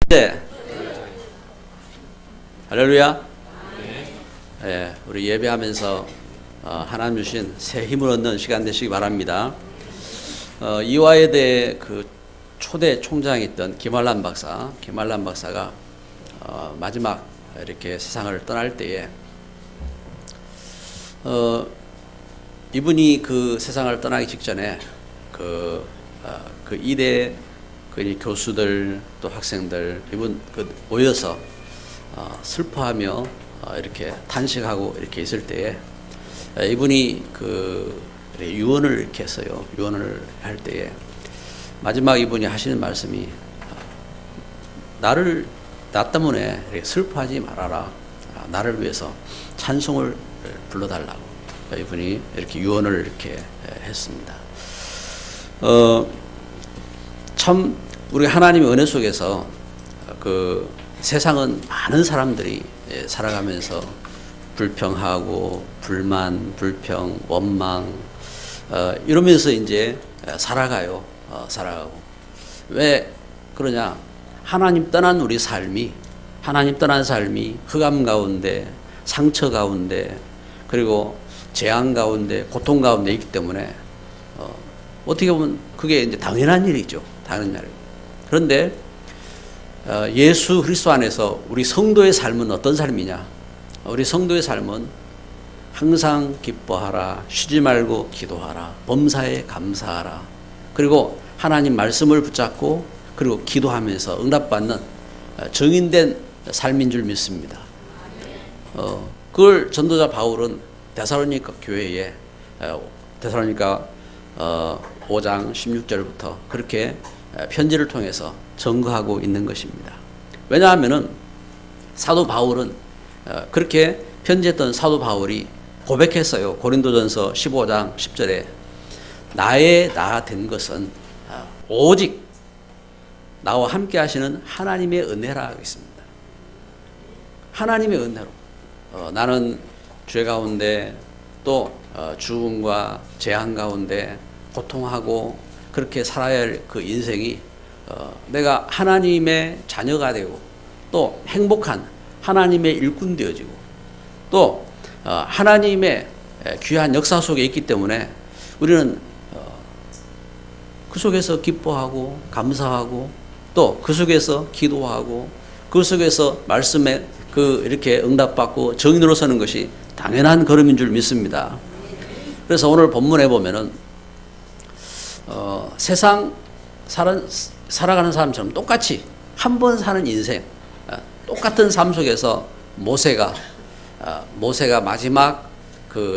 네. 할렐루야. 네, 우리 예배하면서 하나님 주신 새 힘을 얻는 시간 되시기 바랍니다. 이화여대 그 초대 총장이었던 김환란 박사가 마지막 이렇게 세상을 떠날 때에 이분이 그 세상을 떠나기 직전에 그 이대 그 교수들 또 학생들 이분 모여서 슬퍼하며 이렇게 탄식하고 이렇게 있을 때에 이분이 그 유언을 이렇게 했어요. 유언을 할 때에 마지막 이분이 하시는 말씀이 나 때문에 이렇게 슬퍼하지 말아라. 나를 위해서 찬송을 불러달라고 이분이 이렇게 유언을 이렇게 했습니다. 참 우리 하나님의 은혜 속에서 그 세상은 많은 사람들이 살아가면서 불평하고 불만, 불평, 원망 이러면서 이제 살아가고 왜 그러냐? 하나님 떠난 우리 삶이 흑암 가운데 상처 가운데 그리고 재앙 가운데 고통 가운데 있기 때문에 어떻게 보면 그게 이제 당연한 일이죠. 당연한 일. 그런데 예수 그리스도 안에서 우리 성도의 삶은 어떤 삶이냐? 우리 성도의 삶은 항상 기뻐하라, 쉬지 말고 기도하라, 범사에 감사하라. 그리고 하나님 말씀을 붙잡고 그리고 기도하면서 응답받는 정인된 삶인 줄 믿습니다. 그걸 전도자 바울은 데살로니가 교회에 데살로니가 5장 16절부터 그렇게 편지를 통해서 증거하고 있는 것입니다. 왜냐하면은 사도 바울은 그렇게 편지했던 사도 바울이 고백했어요. 고린도전서 15장 10절에 나의 나 된 것은 오직 나와 함께 하시는 하나님의 은혜라 하겠습니다. 하나님의 은혜로 나는 죄 가운데 또 죽음과 재앙 가운데 고통하고 그렇게 살아야 할 그 인생이 내가 하나님의 자녀가 되고 또 행복한 하나님의 일꾼 되어지고 또 하나님의 귀한 역사 속에 있기 때문에 우리는 그 속에서 기뻐하고 감사하고 또 그 속에서 기도하고 그 속에서 말씀에 이렇게 응답받고 정인으로 서는 것이 당연한 걸음인 줄 믿습니다. 그래서 오늘 본문에 보면은 세상 살아가는 사람처럼 똑같이 한 번 사는 인생, 똑같은 삶 속에서 모세가 마지막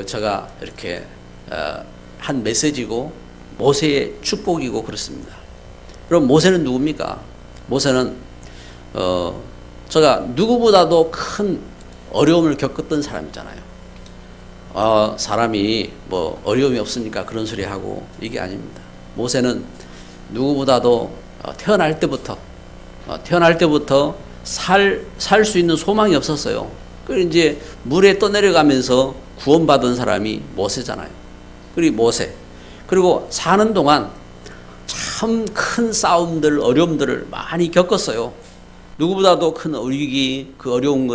제가 이렇게 한 메시지고 모세의 축복이고 그렇습니다. 그럼 모세는 누굽니까? 모세는 제가 누구보다도 큰 어려움을 겪었던 사람이잖아요. 사람이 뭐 어려움이 없으니까 그런 소리 하고 이게 아닙니다. 모세는 누구보다도 태어날 때부터 살 수 있는 소망이 없었어요. 그리고 이제 물에 떠내려가면서 구원받은 사람이 모세잖아요. 그리고 사는 동안 참 큰 싸움들, 어려움들을 많이 겪었어요. 누구보다도 큰 위기, 그 어려운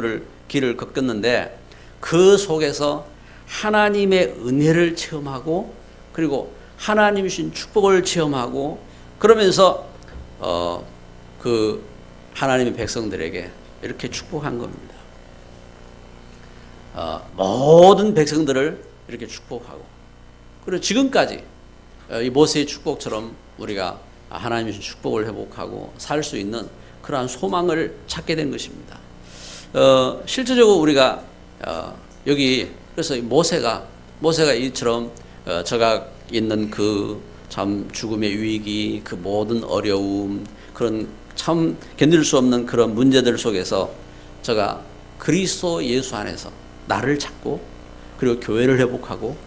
길을 겪었는데 그 속에서 하나님의 은혜를 체험하고 그리고 하나님 주신 축복을 체험하고 그러면서 그 하나님의 백성들에게 이렇게 축복한 겁니다. 모든 백성들을 이렇게 축복하고 그리고 지금까지 이 모세의 축복처럼 우리가 하나님의 주신 축복을 회복하고 살 수 있는 그러한 소망을 찾게 된 것입니다. 실제적으로 우리가 여기 그래서 모세가 이처럼 저가 있는 그 참 죽음의 위기, 그 모든 어려움, 그런 참 견딜 수 없는 그런 문제들 속에서 저가 그리스도 예수 안에서 나를 찾고 그리고 교회를 회복하고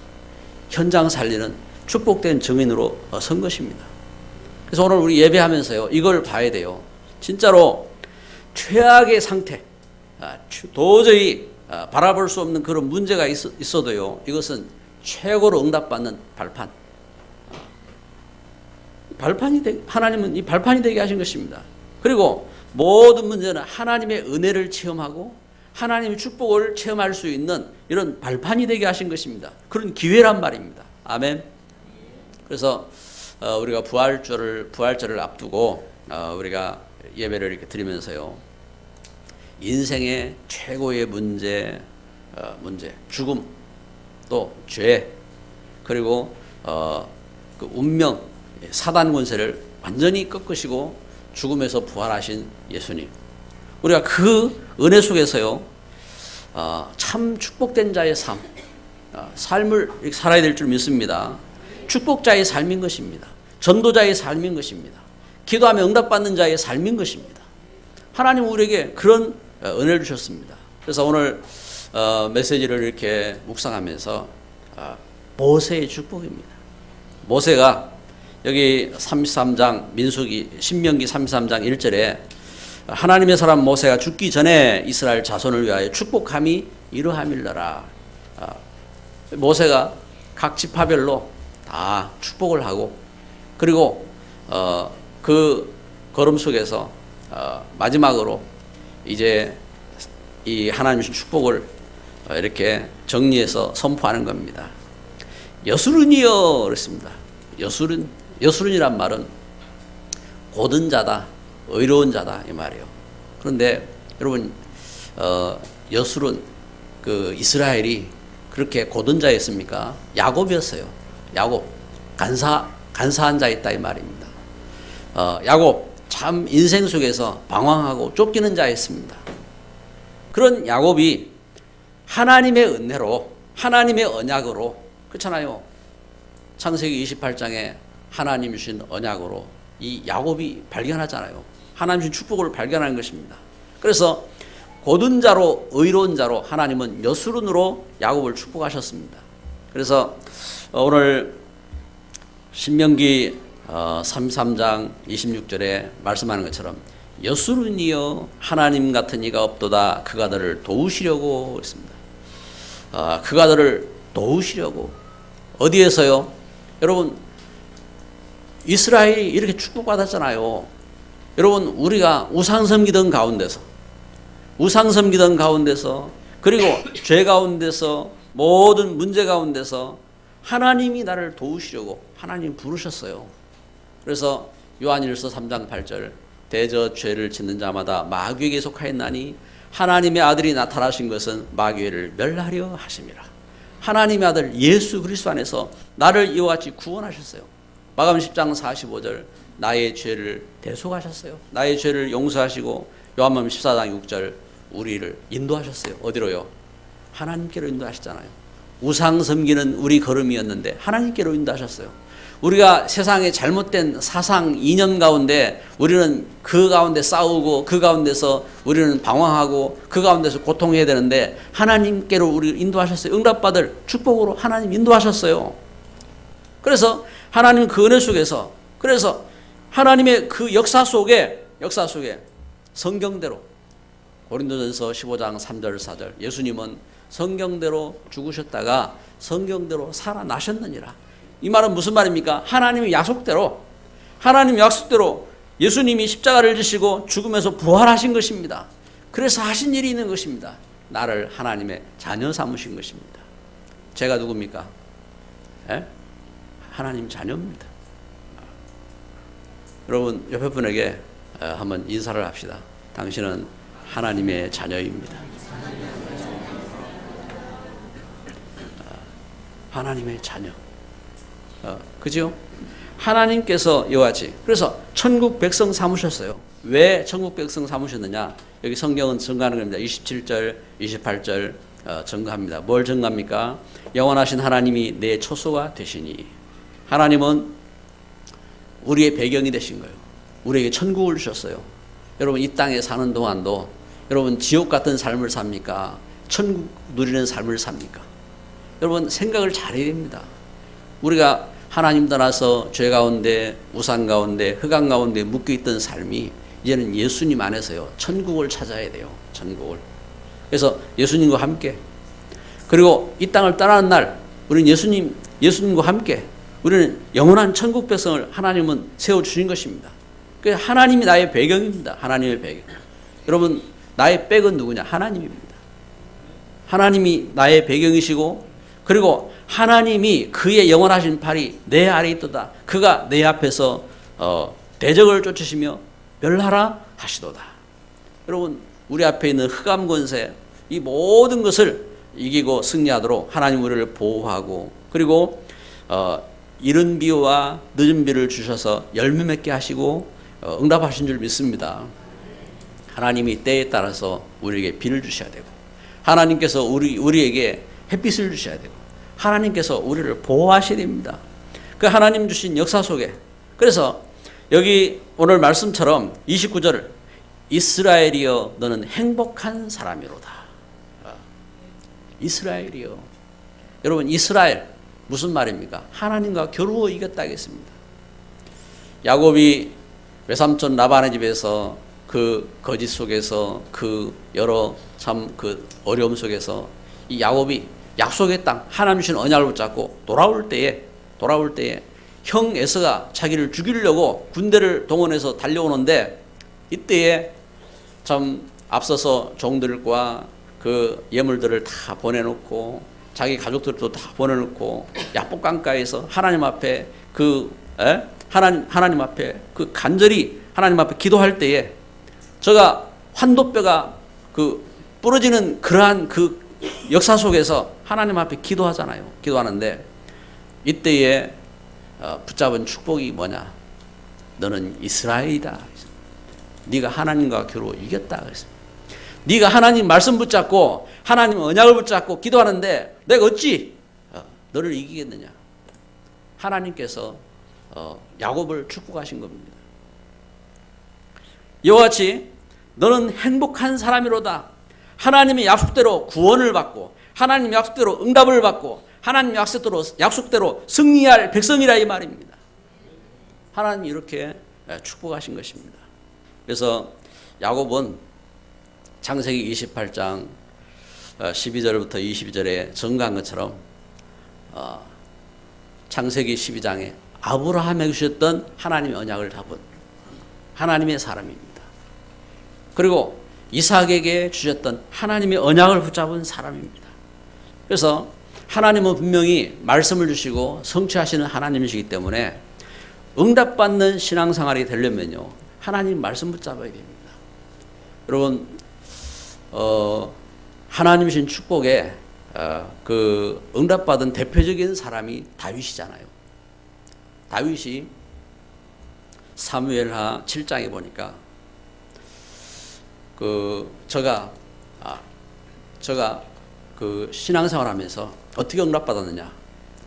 현장 살리는 축복된 증인으로 선 것입니다. 그래서 오늘 우리 예배하면서요 이걸 봐야 돼요. 진짜로 최악의 상태, 도저히 바라볼 수 없는 그런 문제가 있어도요 이것은 최고로 응답받는 하나님은 이 발판이 되게 하신 것입니다. 그리고 모든 문제는 하나님의 은혜를 체험하고 하나님의 축복을 체험할 수 있는 이런 발판이 되게 하신 것입니다. 그런 기회란 말입니다. 아멘. 그래서 우리가 부활절을 앞두고 우리가 예배를 이렇게 드리면서요, 인생의 최고의 문제, 죽음, 또 죄, 그리고 그 운명, 사단 권세를 완전히 꺾으시고 죽음에서 부활하신 예수님, 우리가 그 은혜 속에서요, 참 축복된 자의 삶을 살아야 될 줄 믿습니다. 축복자의 삶인 것입니다. 전도자의 삶인 것입니다. 기도하며 응답받는 자의 삶인 것입니다. 하나님은 우리에게 그런 은혜를 주셨습니다. 그래서 오늘 메시지를 이렇게 묵상하면서 모세의 축복입니다. 모세가 여기 33장 신명기 33장 1절에 하나님의 사람 모세가 죽기 전에 이스라엘 자손을 위하여 축복함이 이러함일러라. 모세가 각 지파별로 다 축복을 하고, 그리고 그 걸음 속에서 마지막으로 이제 이 하나님의 축복을 이렇게 정리해서 선포하는 겁니다. 여수른이여 그랬습니다. 여수른이란 말은 고든 자다, 의로운 자다 이 말이에요. 그런데 여러분, 여수른, 그 이스라엘이 그렇게 고든 자였습니까? 야곱이었어요. 야곱, 간사한 자였다 이 말입니다. 야곱, 참 인생 속에서 방황하고 쫓기는 자였습니다. 그런 야곱이 하나님의 은혜로, 하나님의 언약으로, 그렇잖아요. 창세기 28장에 하나님 주신 언약으로 이 야곱이 발견하잖아요. 하나님 주신 축복을 발견하는 것입니다. 그래서 고든 자로, 의로운 자로 하나님은 여수른으로 야곱을 축복하셨습니다. 그래서 오늘 신명기 33장 26절에 말씀하는 것처럼 여수른이여 하나님 같은 이가 없도다. 그가 너를 도우시려고 했습니다. 그가 너를 도우시려고. 어디에서요? 여러분, 이스라엘이 이렇게 축복받았잖아요. 여러분, 우리가 우상 섬기던 가운데서, 그리고 죄 가운데서, 모든 문제 가운데서 하나님이 나를 도우시려고 하나님 부르셨어요. 그래서 요한일서 3장 8절, 대저 죄를 짓는 자마다 마귀에게 속하였나니 하나님의 아들이 나타나신 것은 마귀를 멸하려 하심이라. 하나님의 아들 예수 그리스도 안에서 나를 이와 같이 구원하셨어요. 마가복음 10장 45절, 나의 죄를 대속하셨어요. 나의 죄를 용서하시고 요한복음 14장 6절, 우리를 인도하셨어요. 어디로요? 하나님께로 인도하셨잖아요. 우상 섬기는 우리 걸음이었는데 하나님께로 인도하셨어요. 우리가 세상의 잘못된 사상, 이념 가운데 우리는 그 가운데 싸우고 그 가운데서 우리는 방황하고 그 가운데서 고통해야 되는데 하나님께로 우리를 인도하셨어요. 응답받을 축복으로 하나님 인도하셨어요. 그래서 하나님 그 은혜 속에서, 그래서 하나님의 그 역사 속에 성경대로, 고린도전서 15장 3절 4절, 예수님은 성경대로 죽으셨다가 성경대로 살아나셨느니라. 이 말은 무슨 말입니까? 하나님의 약속대로 예수님이 십자가를 지시고 죽음에서 부활하신 것입니다. 그래서 하신 일이 있는 것입니다. 나를 하나님의 자녀 삼으신 것입니다. 제가 누굽니까? 하나님 자녀입니다. 여러분, 옆에 분에게 한번 인사를 합시다. 당신은 하나님의 자녀입니다. 하나님의 자녀. 그죠? 하나님께서 이와 같이, 그래서 천국 백성 삼으셨어요. 왜 천국 백성 삼으셨느냐? 여기 성경은 증거하는 겁니다. 27절, 28절 증거합니다. 뭘 증거합니까? 영원하신 하나님이 내 초소가 되시니. 하나님은 우리의 배경이 되신 거예요. 우리에게 천국을 주셨어요. 여러분, 이 땅에 사는 동안도 여러분 지옥 같은 삶을 삽니까? 천국 누리는 삶을 삽니까? 여러분, 생각을 잘해야 됩니다. 우리가 하나님 떠나서 죄 가운데, 우상 가운데, 흑암 가운데 묶여있던 삶이 이제는 예수님 안에서요, 천국을 찾아야 돼요. 천국을. 그래서 예수님과 함께, 그리고 이 땅을 떠나는 날 우리는 예수님과 함께 우리는 영원한 천국 백성을 하나님은 세워주신 것입니다. 그 하나님이 나의 배경입니다. 하나님의 배경. 여러분, 나의 백은 누구냐? 하나님입니다. 하나님이 나의 배경이시고, 그리고 하나님이 그의 영원하신 팔이 내 아래 있도다. 그가 내 앞에서 대적을 쫓으시며 멸하라 하시도다. 여러분, 우리 앞에 있는 흑암 권세, 이 모든 것을 이기고 승리하도록 하나님 우리를 보호하고, 그리고 이른 비와 늦은 비를 주셔서 열매 맺게 하시고 응답하신 줄 믿습니다. 하나님이 때에 따라서 우리에게 비를 주셔야 되고, 하나님께서 우리에게 햇빛을 주셔야 되고, 하나님께서 우리를 보호하셔야 됩니다. 그 하나님 주신 역사 속에, 그래서 여기 오늘 말씀처럼 29절, 이스라엘이여 너는 행복한 사람이로다. 이스라엘이여. 여러분, 이스라엘 무슨 말입니까? 하나님과 겨루어 이겼다 하겠습니다. 야곱이 외삼촌 라반의 집에서 그 거짓 속에서 그 여러 참 그 어려움 속에서 이 야곱이 약속의 땅 하나님 주신 언약을 붙잡고 돌아올 때에 형 에서가 자기를 죽이려고 군대를 동원해서 달려오는데, 이때에 참 앞서서 종들과 그 예물들을 다 보내놓고 자기 가족들도 다 보내놓고 야복강가에서 하나님 앞에 하나님 앞에 그 간절히 하나님 앞에 기도할 때에 저가 환도뼈가 그 부러지는 그러한 그 역사 속에서 하나님 앞에 기도하잖아요. 기도하는데 이때에 붙잡은 축복이 뭐냐? 너는 이스라엘이다. 네가 하나님과 겨루어 이겼다. 그랬습니다. 네가 하나님 말씀 붙잡고 하나님 언약을 붙잡고 기도하는데 내가 어찌 너를 이기겠느냐? 하나님께서 야곱을 축복하신 겁니다. 이와 같이 너는 행복한 사람이로다. 하나님의 약속대로 구원을 받고 하나님 약속대로 응답을 받고 하나님 약속대로 승리할 백성이라 이 말입니다. 하나님이 이렇게 축복하신 것입니다. 그래서 야곱은 창세기 28장 12절부터 22절에 증거한 것처럼 창세기 12장에 아브라함에게 주셨던 하나님의 언약을 잡은 하나님의 사람입니다. 그리고 이삭에게 주셨던 하나님의 언약을 붙잡은 사람입니다. 그래서 하나님은 분명히 말씀을 주시고 성취하시는 하나님이시기 때문에 응답받는 신앙생활이 되려면요, 하나님 말씀 붙잡아야 됩니다. 여러분, 하나님 주신 축복에 그 응답받은 대표적인 사람이 다윗이잖아요. 다윗이 사무엘하 7장에 보니까 저가 그 신앙생활하면서 어떻게 응답받았느냐?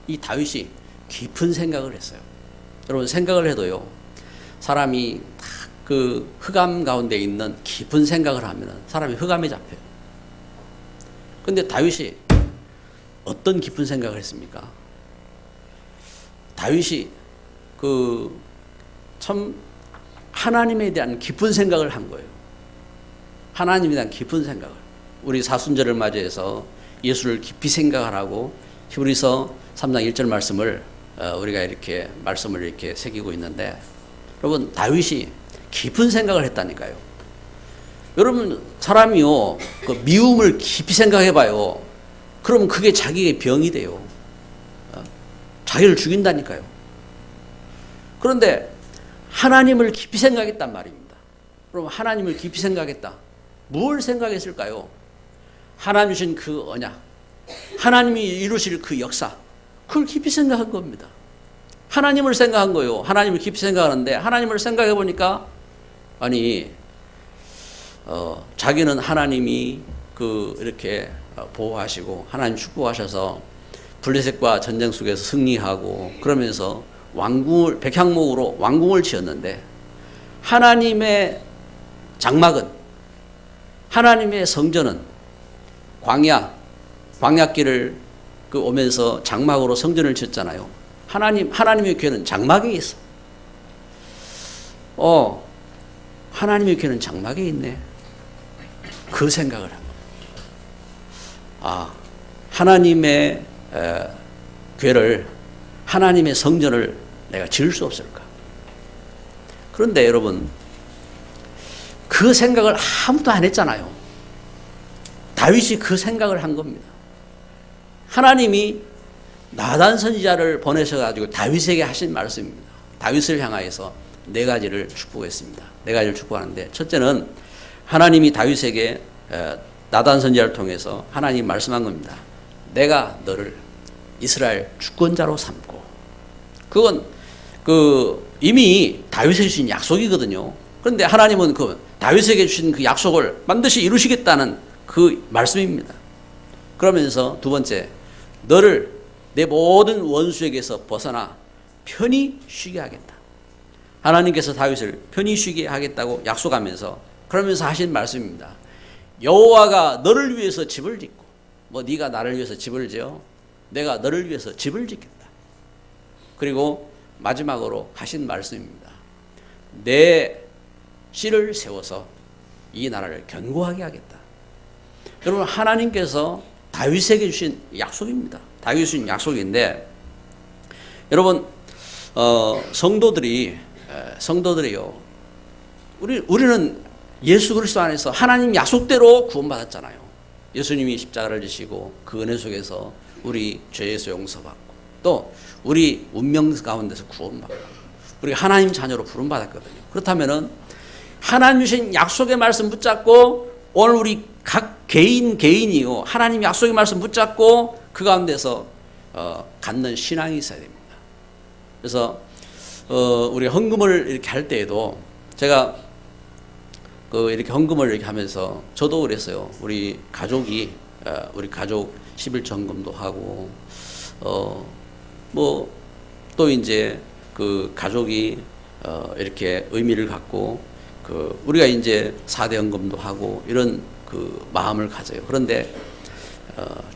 이 다윗이 깊은 생각을 했어요. 여러분, 생각을 해도요, 사람이 그 흑암 가운데 있는 깊은 생각을 하면 사람이 흑암에 잡혀요. 근데 다윗이 어떤 깊은 생각을 했습니까? 다윗이 참 하나님에 대한 깊은 생각을 한 거예요. 하나님에 대한 깊은 생각을. 우리 사순절을 맞이해서 예수를 깊이 생각하라고 히브리서 3장 1절 말씀을 우리가 이렇게 말씀을 이렇게 새기고 있는데, 여러분, 다윗이 깊은 생각을 했다니까요. 여러분, 사람이요, 그 미움을 깊이 생각해봐요. 그러면 그게 자기의 병이 돼요. 자기를 죽인다니까요. 그런데 하나님을 깊이 생각했단 말입니다. 그럼 하나님을 깊이 생각했다. 뭘 생각했을까요? 하나님 주신 그 언약, 하나님이 이루실 그 역사, 그걸 깊이 생각한 겁니다. 하나님을 생각한 거예요. 하나님을 깊이 생각하는데, 하나님을 생각해 보니까 자기는 하나님이 이렇게 보호하시고 하나님 축복하셔서 블레셋과 전쟁 속에서 승리하고 그러면서 백향목으로 왕궁을 지었는데, 하나님의 장막은, 하나님의 성전은 광야길을 오면서 장막으로 성전을 지었잖아요. 하나님의 교회는 장막에 있어. 하나님의 교회는 장막에 있네. 그 생각을 합니다. 하나님의 교회를, 하나님의 성전을 내가 지을 수 없을까? 그런데 여러분, 그 생각을 아무도 안 했잖아요. 다윗이 그 생각을 한 겁니다. 하나님이 나단 선지자를 보내셔가지고 다윗에게 하신 말씀입니다. 다윗을 향하여서 네 가지를 축복했습니다. 네 가지를 축복하는데, 첫째는 하나님이 다윗에게 나단 선지자를 통해서 하나님이 말씀한 겁니다. 내가 너를 이스라엘 주권자로 삼고. 그건 이미 다윗에게 주신 약속이거든요. 그런데 하나님은 다윗에게 주신 그 약속을 반드시 이루시겠다는 그 말씀입니다. 그러면서 두 번째, 너를 내 모든 원수에게서 벗어나 편히 쉬게 하겠다. 하나님께서 다윗을 편히 쉬게 하겠다고 약속하면서, 그러면서 하신 말씀입니다. 여호와가 너를 위해서 집을 짓고, 네가 나를 위해서 집을 지어? 내가 너를 위해서 집을 짓겠다. 그리고 마지막으로 하신 말씀입니다. 내 씨를 세워서 이 나라를 견고하게 하겠다. 여러분, 하나님께서 다윗에게 주신 약속입니다. 다윗이 주신 약속인데, 여러분, 성도들이요, 우리는 예수 그리스도 안에서 하나님 약속대로 구원받았잖아요. 예수님이 십자가를 지시고 그 은혜 속에서 우리 죄에서 용서받고, 또 우리 운명 가운데서 구원받고, 우리 하나님 자녀로 부름받았거든요. 그렇다면은 하나님 주신 약속의 말씀 붙잡고, 오늘 우리 각 개인이요, 하나님 약속의 말씀 붙잡고 그 가운데서 갖는 신앙이 있어야 됩니다. 그래서 우리 헌금을 이렇게 할 때에도, 제가 이렇게 헌금을 이렇게 하면서 저도 그랬어요. 우리 가족 11조 헌금도 하고, 또 이제 그 가족이 이렇게 의미를 갖고, 우리가 이제 4대 헌금도 하고, 이런 그 마음을 가져요. 그런데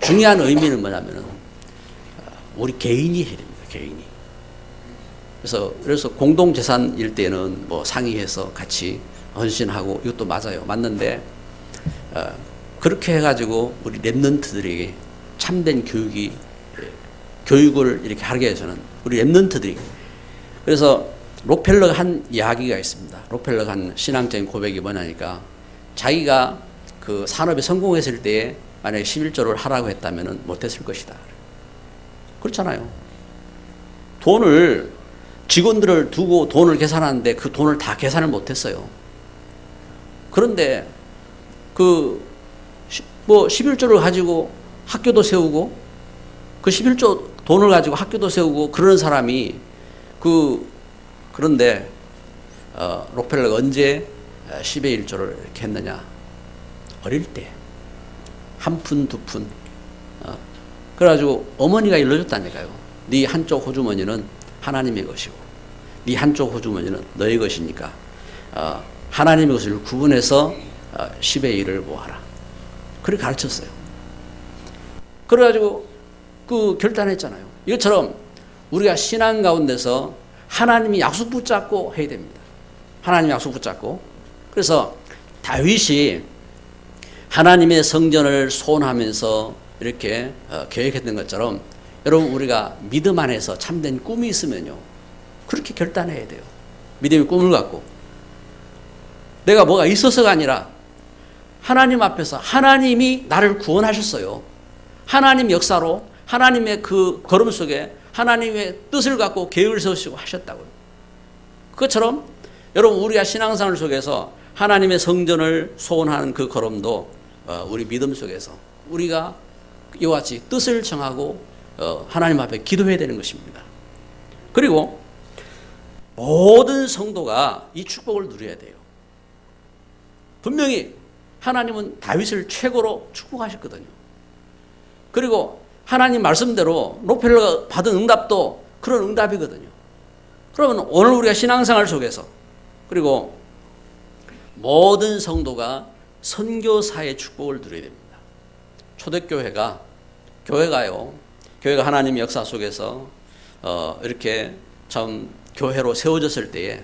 중요한 의미는 뭐냐면은 우리 개인이 해야 됩니다. 개인이. 그래서 공동재산일 때는 상의해서 같이 헌신하고, 이것도 맞아요. 맞는데 그렇게 해가지고 우리 랩런트들에게 참된 교육을 이렇게 하게 해서는 우리 랩런트들이, 그래서 록펠러가 한 이야기가 있습니다. 록펠러가 한 신앙적인 고백이 뭐냐니까, 자기가 그 산업에 성공했을 때에 만약에 11조를 하라고 했다면 못했을 것이다. 그렇잖아요. 직원들을 두고 돈을 계산하는데 그 돈을 다 계산을 못했어요. 그런데 11조를 가지고 학교도 세우고, 그 11조 돈을 가지고 학교도 세우고 그러는 사람이 그런데 록펠러가 언제 10의 1조를 이렇게 했느냐? 어릴 때 한 푼, 두 푼. 그래가지고 어머니가 일러줬다니까요. 네 한쪽 호주머니는 하나님의 것이고, 네 한쪽 호주머니는 너의 것이니까 하나님의 것을 구분해서 10의 1을 모아라. 그렇게 가르쳤어요. 그래가지고 결단했잖아요. 이것처럼 우리가 신앙 가운데서 하나님이 약속 붙잡고 해야 됩니다. 하나님이 약속 붙잡고. 그래서 다윗이 하나님의 성전을 소원하면서 이렇게 계획했던 것처럼, 여러분, 우리가 믿음 안에서 참된 꿈이 있으면요, 그렇게 결단해야 돼요. 믿음의 꿈을 갖고. 내가 뭐가 있어서가 아니라 하나님 앞에서 하나님이 나를 구원하셨어요. 하나님 역사로, 하나님의 그 걸음 속에 하나님의 뜻을 갖고 계획을 세우시고 하셨다고요. 그것처럼 여러분, 우리가 신앙생활 속에서 하나님의 성전을 소원하는 그 걸음도 우리 믿음 속에서 우리가 이와 같이 뜻을 정하고 하나님 앞에 기도해야 되는 것입니다. 그리고 모든 성도가 이 축복을 누려야 돼요. 분명히 하나님은 다윗을 최고로 축복하셨거든요. 그리고 하나님 말씀대로 록펠러가 받은 응답도 그런 응답이거든요. 그러면 오늘 우리가 신앙생활 속에서, 그리고 모든 성도가 선교사의 축복을 누려야 됩니다. 초대교회가, 교회가 하나님의 역사 속에서 이렇게 참 교회로 세워졌을 때에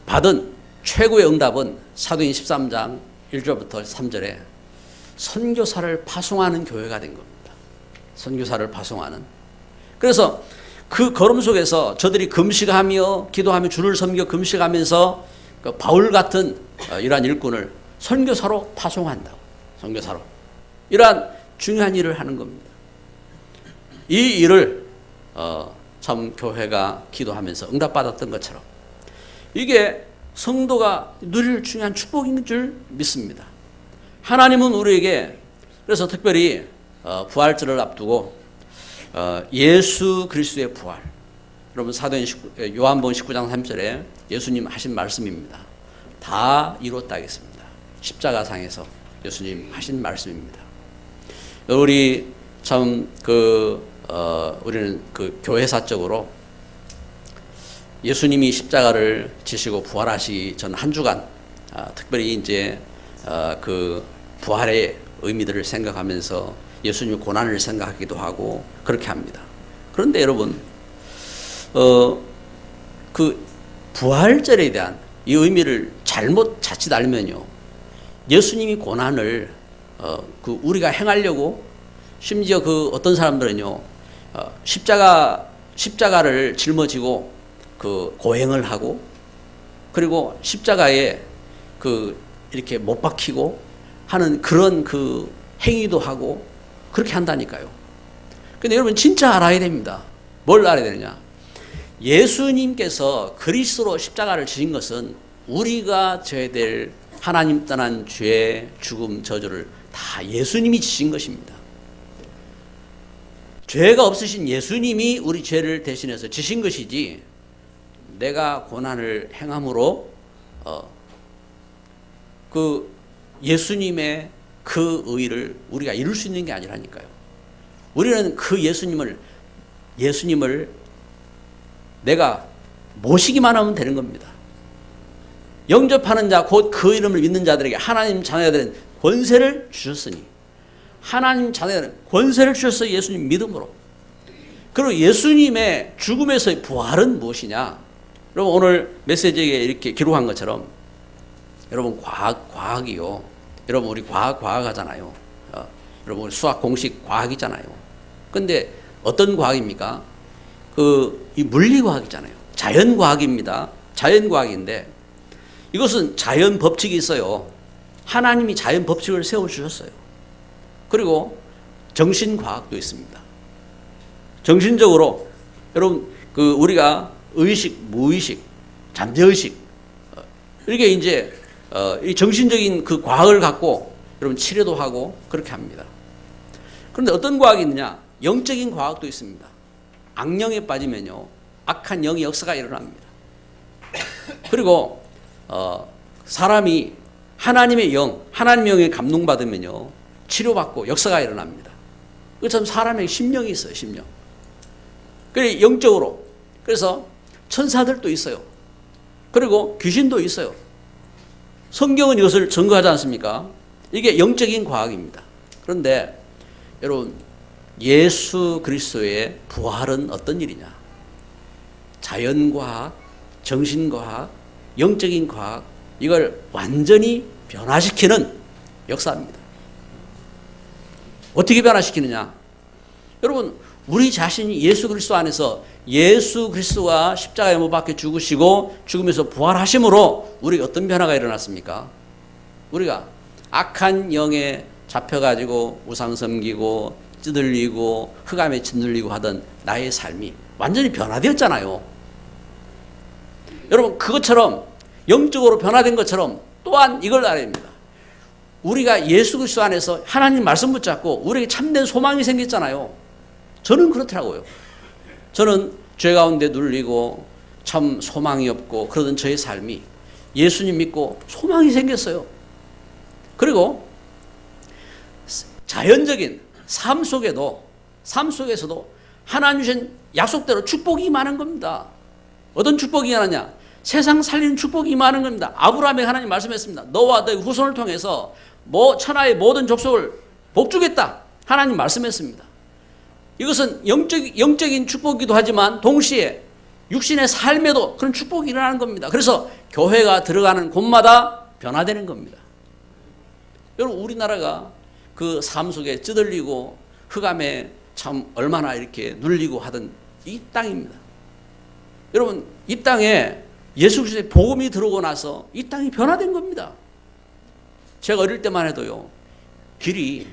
받은 최고의 응답은 사도행 13장 1절부터 3절에 선교사를 파송하는 교회가 된 겁니다. 선교사를 파송하는. 그래서 그 걸음 속에서 저들이 금식하며 기도하며 주를 섬겨 금식하면서 그 바울 같은 이러한 일꾼을 선교사로 파송한다고. 선교사로. 이러한 중요한 일을 하는 겁니다. 이 일을 참 교회가 기도하면서 응답받았던 것처럼 이게 성도가 누릴 중요한 축복인 줄 믿습니다. 하나님은 우리에게 그래서 특별히 부활절을 앞두고 예수 그리스도의 부활, 여러분 사도행 요한복음 19장 3절에 예수님 하신 말씀입니다. 다 이뤘다 하겠습니다. 십자가상에서 예수님 하신 말씀입니다. 우리 참 우리는 그 교회사적으로 예수님이 십자가를 지시고 부활하시 전 한 주간 특별히 이제 그 부활의 의미들을 생각하면서 예수님의 고난을 생각하기도 하고 그렇게 합니다. 그런데 여러분 그 부활절에 대한 이 의미를 자칫 알면요, 예수님이 고난을 우리가 행하려고 심지어 그 어떤 사람들은요 십자가를 짊어지고 그 고행을 하고 그리고 십자가에 이렇게 못 박히고 하는 그런 그 행위도 하고 그렇게 한다니까요. 근데 여러분 진짜 알아야 됩니다. 뭘 알아야 되느냐? 예수님께서 그리스도로 십자가를 지신 것은 우리가 져야 될 하나님 떠난 죄, 죽음, 저주를 다 예수님이 지신 것입니다. 죄가 없으신 예수님이 우리 죄를 대신해서 지신 것이지 내가 고난을 행함으로 그 예수님의 그 의를 우리가 이룰 수 있는 게 아니라니까요. 우리는 그 예수님을 내가 모시기만 하면 되는 겁니다. 영접하는 자 곧 그 이름을 믿는 자들에게 하나님 자녀들은 권세를 주셨으니, 하나님 자녀들은 권세를 주셨어요. 예수님 믿음으로. 그리고 예수님의 죽음에서의 부활은 무엇이냐? 여러분 오늘 메시지에 이렇게 기록한 것처럼 여러분 과학이요. 여러분 우리 과학 하잖아요. 여러분 수학 공식 과학이잖아요. 근데 어떤 과학입니까? 이 물리과학이잖아요. 자연과학입니다. 자연과학인데 이것은 자연 법칙이 있어요. 하나님이 자연 법칙을 세워주셨어요. 그리고 정신과학도 있습니다. 정신적으로 여러분 우리가 의식, 무의식, 잠재의식 이렇게 이제 이 정신적인 그 과학을 갖고 여러분 치료도 하고 그렇게 합니다. 그런데 어떤 과학이 있느냐? 영적인 과학도 있습니다. 악령에 빠지면요 악한 영의 역사가 일어납니다. 그리고 사람이 하나님의 영에 감동받으면요 치료받고 역사가 일어납니다. 그처럼 사람의 심령이 있어요. 심령. 그래 영적으로. 그래서 천사들도 있어요. 그리고 귀신도 있어요. 성경은 이것을 증거하지 않습니까? 이게 영적인 과학입니다. 그런데 여러분 예수 그리스도의 부활은 어떤 일이냐? 자연과학, 정신과학, 영적인 과학 이걸 완전히 변화시키는 역사입니다. 어떻게 변화시키느냐? 여러분 우리 자신이 예수 그리스도 안에서 예수 그리스도가 십자가에 못 박혀 죽으시고 죽으면서 부활하심으로 우리가 어떤 변화가 일어났습니까? 우리가 악한 영에 잡혀가지고 우상 섬기고 찌들리고 흑암에 짓눌리고 하던 나의 삶이 완전히 변화되었잖아요. 여러분 그것처럼 영적으로 변화된 것처럼 또한 이걸 알아야 됩니다. 우리가 예수 그리스도 안에서 하나님 말씀 붙잡고 우리에게 참된 소망이 생겼잖아요. 저는 그렇더라고요. 저는 죄 가운데 눌리고 참 소망이 없고 그러던 저의 삶이 예수님 믿고 소망이 생겼어요. 그리고 자연적인 삶 속에서도 하나님 주신 약속대로 축복이 임하는 겁니다. 어떤 축복이 임하느냐? 세상 살리는 축복이 임하는 겁니다. 아브라함에게 하나님 말씀했습니다. 너와 너의 후손을 통해서 천하의 모든 족속을 복주겠다. 하나님 말씀했습니다. 이것은 영적인 축복이기도 하지만 동시에 육신의 삶에도 그런 축복이 일어나는 겁니다. 그래서 교회가 들어가는 곳마다 변화되는 겁니다. 여러분 우리나라가 그 삶 속에 찌들리고 흑암에 참 얼마나 이렇게 눌리고 하던 이 땅입니다. 여러분, 이 땅에 예수 그리스도의 복음이 들어오고 나서 이 땅이 변화된 겁니다. 제가 어릴 때만 해도요, 길이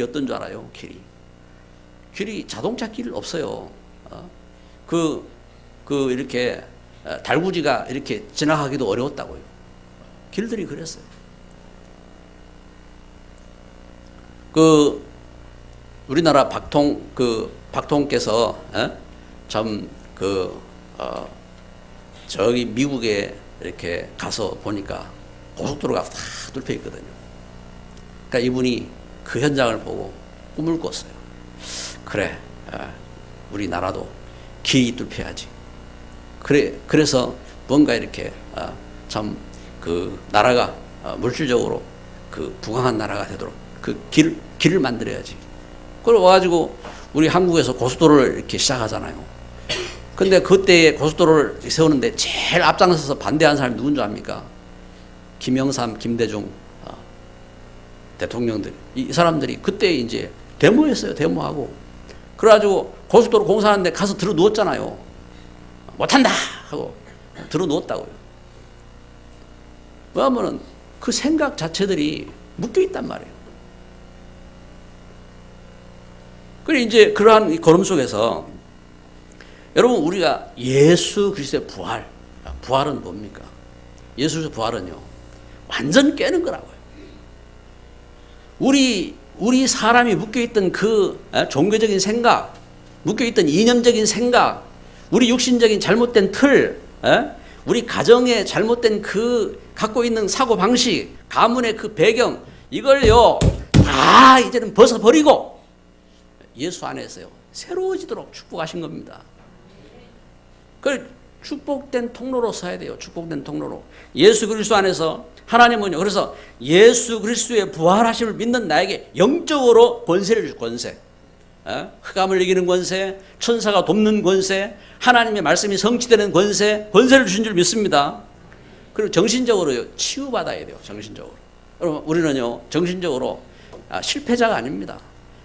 어떤 줄 알아요? 길이 자동차 길 없어요. 이렇게 달구지가 이렇게 지나가기도 어려웠다고요. 길들이 그랬어요. 우리나라 박통께서 저기 미국에 이렇게 가서 보니까 고속도로가 다 뚫혀 있거든요. 그러니까 이분이 그 현장을 보고 꿈을 꿨어요. 그래, 우리나라도 길이 뚫혀야지. 그래서 뭔가 이렇게 나라가 물질적으로 부강한 나라가 되도록 길을 만들어야지. 그래 와가지고 우리 한국에서 고속도로를 이렇게 시작하잖아요. 근데 그때 고속도로를 세우는데 제일 앞장서서 반대한 사람이 누군 줄 압니까? 김영삼, 김대중 대통령들. 이 사람들이 그때 이제 데모했어요. 데모하고. 그래가지고 고속도로 공사하는데 가서 들어 누웠잖아요. 못한다! 하고 들어 누웠다고요. 왜냐하면 그 생각 자체들이 묶여 있단 말이에요. 그래 이제 그러한 걸음 속에서 여러분 우리가 예수 그리스도의 부활은 뭡니까? 예수 그리스도의 부활은요 완전 깨는 거라고요. 우리 사람이 묶여있던 그 종교적인 생각, 묶여있던 이념적인 생각, 우리 육신적인 잘못된 틀, 우리 가정의 잘못된 갖고 있는 사고방식, 가문의 그 배경, 이걸요 다 이제는 벗어버리고 예수 안에서요 새로워지도록 축복하신 겁니다. 그 축복된 통로로 서야 돼요. 축복된 통로로. 예수 그리스도 안에서 하나님은요. 그래서 예수 그리스도의 부활하심을 믿는 나에게 영적으로 권세를 줄 권세. 흑암을 이기는 권세, 천사가 돕는 권세, 하나님의 말씀이 성취되는 권세를 주신 줄 믿습니다. 그리고 정신적으로요. 치유받아야 돼요. 정신적으로. 여러분 우리는요. 정신적으로 실패자가 아닙니다.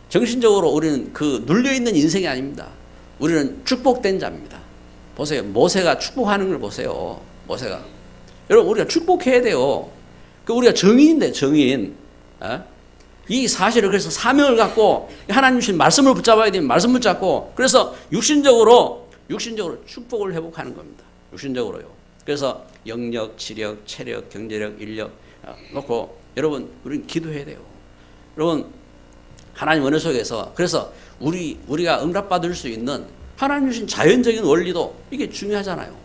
정신적으로 우리는 눌려있는 인생이 아닙니다. 우리는 축복된 자입니다. 보세요. 모세가 축복하는 걸 보세요. 모세가. 여러분, 우리가 축복해야 돼요. 우리가 정인인데, 정인. 이 사실을 그래서 사명을 갖고 하나님 주신 말씀을 붙잡아야 되면 말씀 붙잡고 그래서 육신적으로 축복을 회복하는 겁니다. 육신적으로요. 그래서 영력, 지력, 체력, 경제력, 인력 놓고 여러분, 우리는 기도해야 돼요. 여러분, 하나님 은혜 속에서 그래서 우리가 응답받을 수 있는 하나님 주신 자연적인 원리도 이게 중요하잖아요.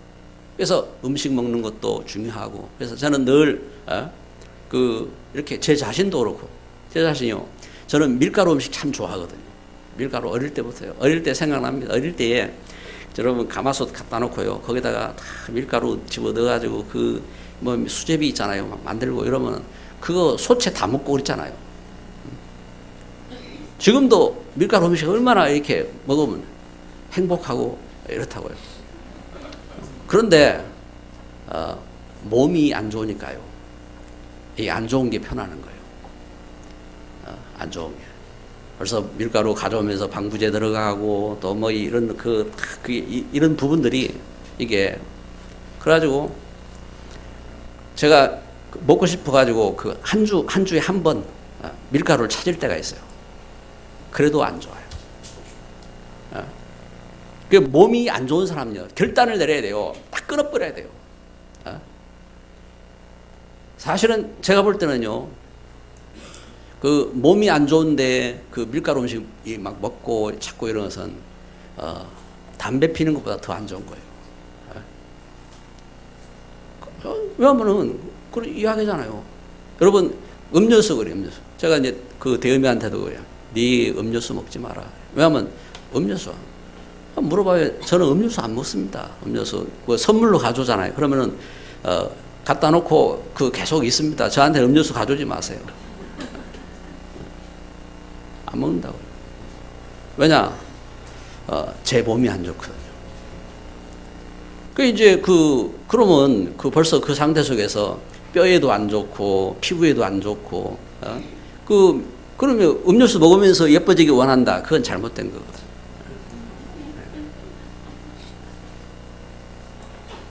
그래서 음식 먹는 것도 중요하고 그래서 저는 늘 이렇게 제 자신도 그렇고 제 자신이요. 저는 밀가루 음식 참 좋아하거든요. 밀가루 어릴 때부터요. 어릴 때 생각납니다. 어릴 때에 여러분 가마솥 갖다 놓고요. 거기다가 다 밀가루 집어 넣어가지고 수제비 있잖아요. 막 만들고 이러면 그거 소채 다 먹고 그랬잖아요. 지금도 밀가루 음식 얼마나 이렇게 먹으면 행복하고 이렇다고요. 그런데 몸이 안 좋으니까요. 이 안 좋은 게 편하는 거예요. 안 좋은 게. 그래서 밀가루 가져오면서 방부제 들어가고 또 뭐 이런 이런 부분들이 이게 그래가지고 제가 먹고 싶어가지고 한 주에 한 번 밀가루를 찾을 때가 있어요. 그래도 안 좋아요. 몸이 안 좋은 사람은요, 결단을 내려야 돼요. 딱 끊어버려야 돼요. 사실은 제가 볼 때는요, 몸이 안 좋은데 밀가루 음식 막 먹고 찾고 이런 것은 담배 피는 것보다 더 안 좋은 거예요. 왜냐면은 그런 이야기잖아요. 여러분 음료수 그래요. 음료수. 제가 이제 대의미한테도 그래요. 네 음료수 먹지 마라. 왜냐면 음료수 물어봐요. 저는 음료수 안 먹습니다. 음료수 선물로 가져오잖아요. 그러면은 갖다 놓고 계속 있습니다. 저한테 음료수 가져오지 마세요. 안 먹는다고요. 왜냐? 제 몸이 안 좋거든요. 그러면 벌써 그 상태 속에서 뼈에도 안 좋고 피부에도 안 좋고 그러면 음료수 먹으면서 예뻐지기 원한다. 그건 잘못된 거거든요.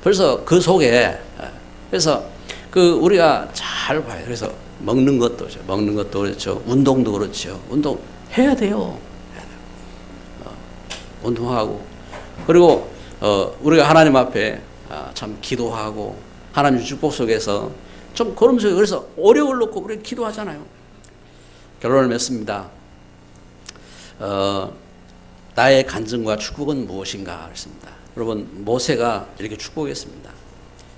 벌써 그 속에 그래서 그 우리가 잘 봐요. 그래서 먹는 것도 그렇죠. 운동도 그렇죠. 운동 해야 돼요. 운동하고 그리고 우리가 하나님 앞에 참 기도하고 하나님 축복 속에서 좀 걸음 속에 그래서 어려움을 놓고 우리 기도하잖아요. 결론을 맺습니다. 나의 간증과 축복은 무엇인가 그랬습니다. 여러분 모세가 이렇게 축복했습니다.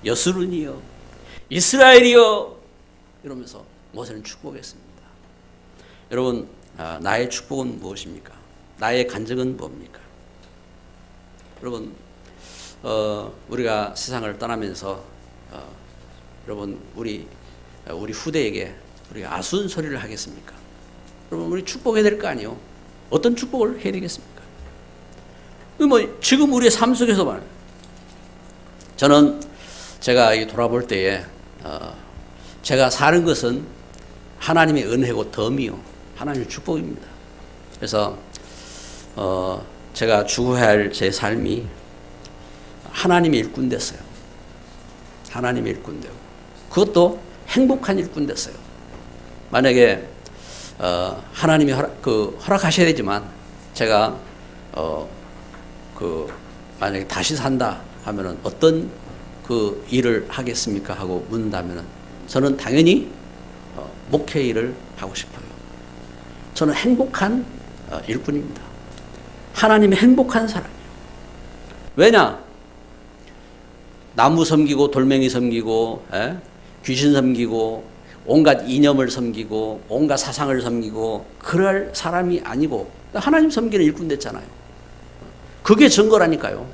여스룬이여 이스라엘이여 이러면서 모세는 축복했습니다. 여러분 나의 축복은 무엇입니까? 나의 간증은 뭡니까? 여러분 우리가 세상을 떠나면서 여러분 우리 후대에게 우리가 아쉬운 소리를 하겠습니까? 여러분 우리 축복해야 될 거 아니에요? 어떤 축복을 해야 되겠습니까? 뭐 지금 우리의 삶 속에서 말이에요. 저는 제가 돌아볼 때에 제가 사는 것은 하나님의 은혜고 덤이요 하나님의 축복입니다. 그래서 제가 죽어야 할 제 삶이 하나님의 일꾼 됐어요. 하나님의 일꾼 되고 그것도 행복한 일꾼 됐어요. 만약에 하나님이 허락하셔야 되지만 제가 만약에 다시 산다 하면은 어떤 그 일을 하겠습니까 하고 묻는다면은 저는 당연히 목회 일을 하고 싶어요. 저는 행복한 일꾼입니다. 하나님의 행복한 사람이에요. 왜냐? 나무 섬기고 돌멩이 섬기고 귀신 섬기고 온갖 이념을 섬기고 온갖 사상을 섬기고 그럴 사람이 아니고 하나님 섬기는 일꾼 됐잖아요. 그게 증거라니까요.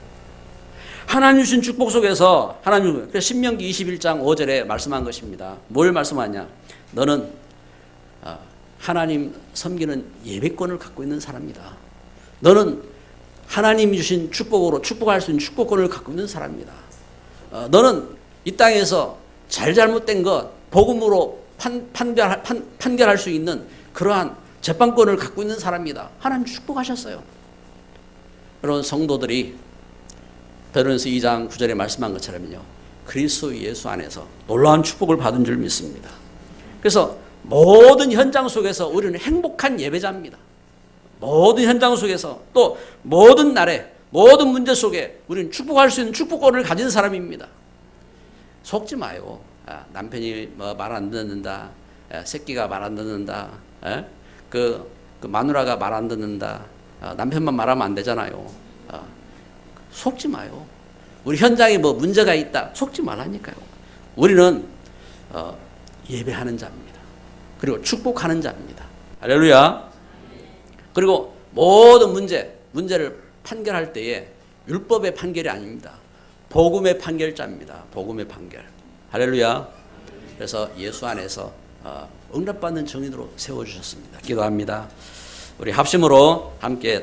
하나님 주신 축복 속에서 하나님 신명기 21장 5절에 말씀한 것입니다. 뭘 말씀하냐? 너는 하나님 섬기는 예배권을 갖고 있는 사람이다. 너는 하나님이 주신 축복으로 축복할 수 있는 축복권을 갖고 있는 사람이다. 너는 이 땅에서 잘못된 것 복음으로 판결할 수 있는 그러한 재판권을 갖고 있는 사람이다. 하나님 축복하셨어요. 여러분 성도들이 베드로전서 2장 9절에 말씀한 것처럼요. 그리스도 예수 안에서 놀라운 축복을 받은 줄 믿습니다. 그래서 모든 현장 속에서 우리는 행복한 예배자입니다. 모든 현장 속에서 또 모든 날에 모든 문제 속에 우리는 축복할 수 있는 축복권을 가진 사람입니다. 속지 마요. 남편이 말 안 듣는다. 새끼가 말 안 듣는다. 그 마누라가 말 안 듣는다. 남편만 말하면 안 되잖아요. 속지 마요. 우리 현장에 뭐 문제가 있다. 속지 말라니까요. 우리는 예배하는 자입니다. 그리고 축복하는 자입니다. 할렐루야. 그리고 모든 문제를 판결할 때에 율법의 판결이 아닙니다. 복음의 판결자입니다. 복음의 판결. 할렐루야. 그래서 예수 안에서 응답받는 정인으로 세워주셨습니다. 기도합니다. 우리 합심으로 함께